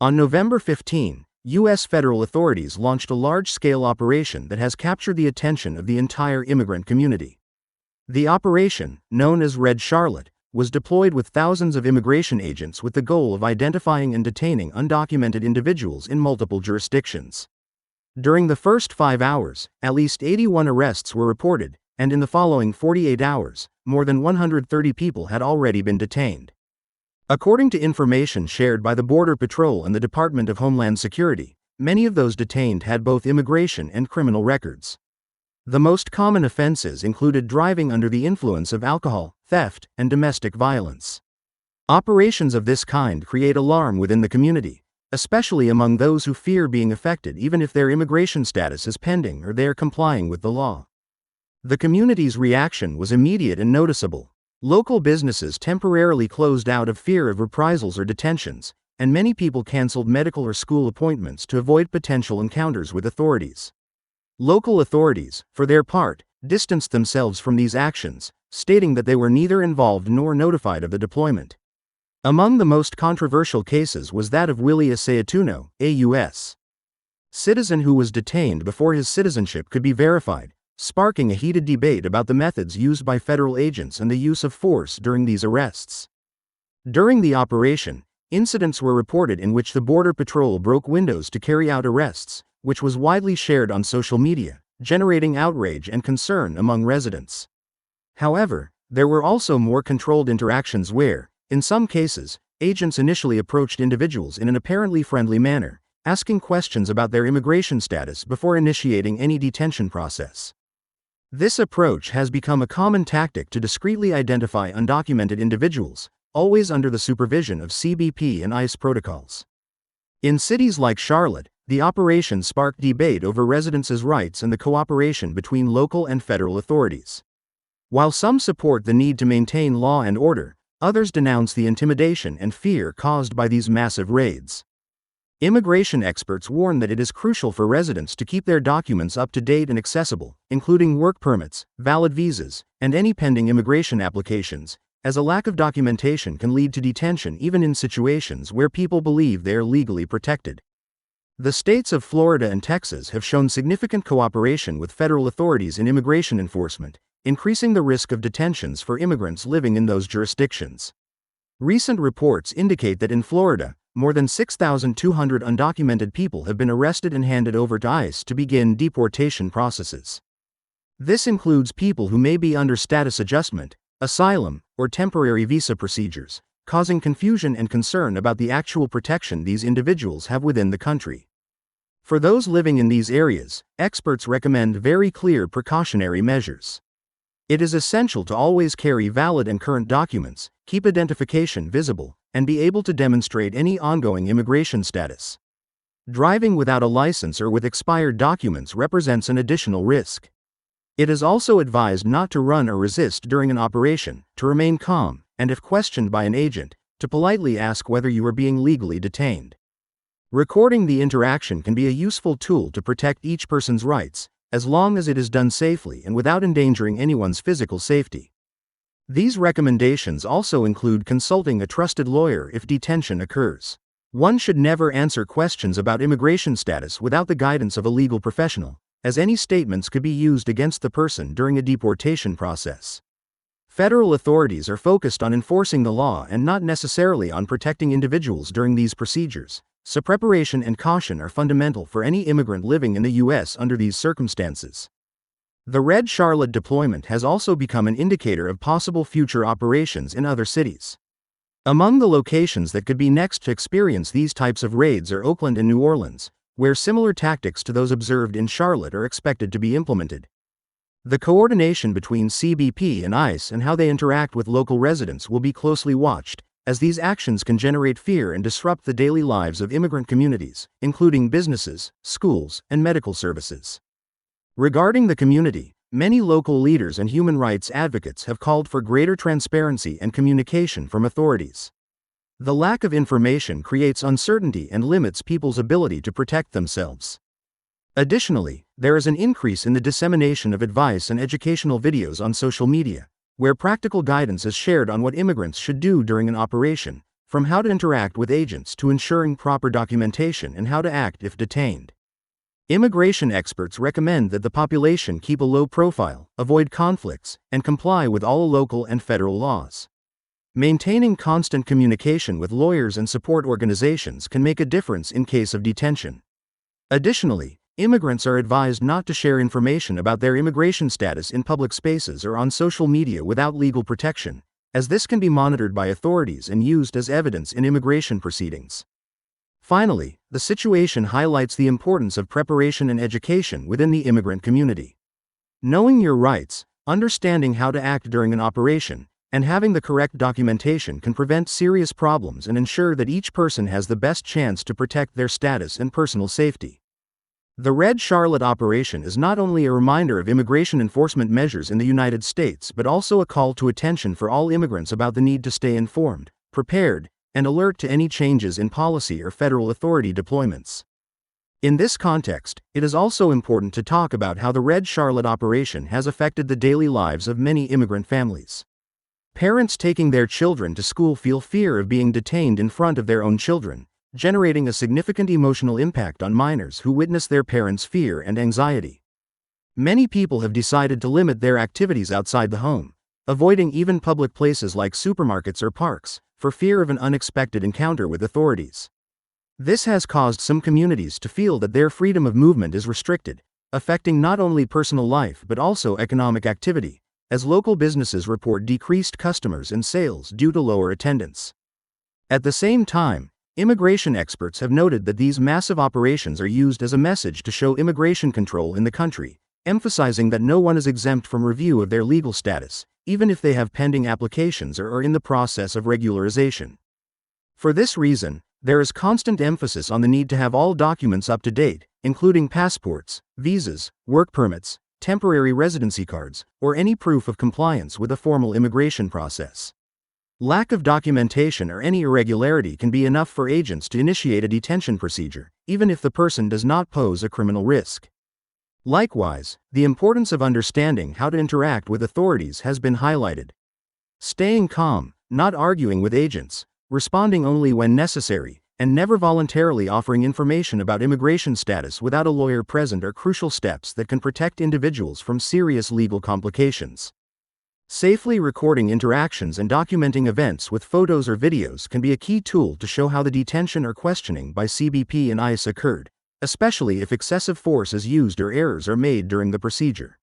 On November 15, U.S. federal authorities launched a large-scale operation that has captured the attention of the entire immigrant community. The operation, known as Red Charlotte, was deployed with thousands of immigration agents with the goal of identifying and detaining undocumented individuals in multiple jurisdictions. During the first 5 hours, at least 81 arrests were reported, and in the following 48 hours, more than 130 people had already been detained. According to information shared by the Border Patrol and the Department of Homeland Security, many of those detained had both immigration and criminal records. The most common offenses included driving under the influence of alcohol, theft, and domestic violence. Operations of this kind create alarm within the community, especially among those who fear being affected even if their immigration status is pending or they are complying with the law. The community's reaction was immediate and noticeable. Local businesses temporarily closed out of fear of reprisals or detentions, and many people canceled medical or school appointments to avoid potential encounters with authorities. Local authorities, for their part, distanced themselves from these actions, stating that they were neither involved nor notified of the deployment. Among the most controversial cases was that of Willi Aceituno, a U.S. citizen who was detained before his citizenship could be verified, sparking a heated debate about the methods used by federal agents and the use of force during these arrests. During the operation, incidents were reported in which the Border Patrol broke windows to carry out arrests, which was widely shared on social media, generating outrage and concern among residents. However, there were also more controlled interactions where, in some cases, agents initially approached individuals in an apparently friendly manner, asking questions about their immigration status before initiating any detention process. This approach has become a common tactic to discreetly identify undocumented individuals, always under the supervision of CBP and ICE protocols. In cities like Charlotte, the operation sparked debate over residents' rights and the cooperation between local and federal authorities. While some support the need to maintain law and order, others denounce the intimidation and fear caused by these massive raids. Immigration experts warn that it is crucial for residents to keep their documents up to date and accessible, including work permits, valid visas, and any pending immigration applications, as a lack of documentation can lead to detention even in situations where people believe they are legally protected. The states of Florida and Texas have shown significant cooperation with federal authorities in immigration enforcement, increasing the risk of detentions for immigrants living in those jurisdictions. Recent reports indicate that in Florida, more than 6,200 undocumented people have been arrested and handed over to ICE to begin deportation processes. This includes people who may be under status adjustment, asylum, or temporary visa procedures, causing confusion and concern about the actual protection these individuals have within the country. For those living in these areas, experts recommend very clear precautionary measures. It is essential to always carry valid and current documents, keep identification visible, and be able to demonstrate any ongoing immigration status. Driving without a license or with expired documents represents an additional risk. It is also advised not to run or resist during an operation, to remain calm, and if questioned by an agent, to politely ask whether you are being legally detained. Recording the interaction can be a useful tool to protect each person's rights, as long as it is done safely and without endangering anyone's physical safety. These recommendations also include consulting a trusted lawyer if detention occurs. One should never answer questions about immigration status without the guidance of a legal professional, as any statements could be used against the person during a deportation process. Federal authorities are focused on enforcing the law and not necessarily on protecting individuals during these procedures, so preparation and caution are fundamental for any immigrant living in the U.S. under these circumstances. The Red Charlotte deployment has also become an indicator of possible future operations in other cities. Among the locations that could be next to experience these types of raids are Oakland and New Orleans, where similar tactics to those observed in Charlotte are expected to be implemented. The coordination between CBP and ICE and how they interact with local residents will be closely watched, as these actions can generate fear and disrupt the daily lives of immigrant communities, including businesses, schools, and medical services. Regarding the community, many local leaders and human rights advocates have called for greater transparency and communication from authorities. The lack of information creates uncertainty and limits people's ability to protect themselves. Additionally, there is an increase in the dissemination of advice and educational videos on social media, where practical guidance is shared on what immigrants should do during an operation, from how to interact with agents to ensuring proper documentation and how to act if detained. Immigration experts recommend that the population keep a low profile, avoid conflicts, and comply with all local and federal laws. Maintaining constant communication with lawyers and support organizations can make a difference in case of detention. Additionally, immigrants are advised not to share information about their immigration status in public spaces or on social media without legal protection, as this can be monitored by authorities and used as evidence in immigration proceedings. Finally, the situation highlights the importance of preparation and education within the immigrant community. Knowing your rights, understanding how to act during an operation, and having the correct documentation can prevent serious problems and ensure that each person has the best chance to protect their status and personal safety. The Red Charlotte operation is not only a reminder of immigration enforcement measures in the United States but also a call to attention for all immigrants about the need to stay informed, prepared, and alert to any changes in policy or federal authority deployments. In this context, it is also important to talk about how the Red Charlotte operation has affected the daily lives of many immigrant families. Parents taking their children to school feel fear of being detained in front of their own children, generating a significant emotional impact on minors who witness their parents' fear and anxiety. Many people have decided to limit their activities outside the home, avoiding even public places like supermarkets or parks, for fear of an unexpected encounter with authorities. This has caused some communities to feel that their freedom of movement is restricted, affecting not only personal life but also economic activity, as local businesses report decreased customers and sales due to lower attendance. At the same time, immigration experts have noted that these massive operations are used as a message to show immigration control in the country, emphasizing that no one is exempt from review of their legal status, even if they have pending applications or are in the process of regularization. For this reason, there is constant emphasis on the need to have all documents up to date, including passports, visas, work permits, temporary residency cards, or any proof of compliance with a formal immigration process. Lack of documentation or any irregularity can be enough for agents to initiate a detention procedure, even if the person does not pose a criminal risk. Likewise, the importance of understanding how to interact with authorities has been highlighted. Staying calm, not arguing with agents, responding only when necessary, and never voluntarily offering information about immigration status without a lawyer present are crucial steps that can protect individuals from serious legal complications. Safely recording interactions and documenting events with photos or videos can be a key tool to show how the detention or questioning by CBP and ICE occurred, especially if excessive force is used or errors are made during the procedure.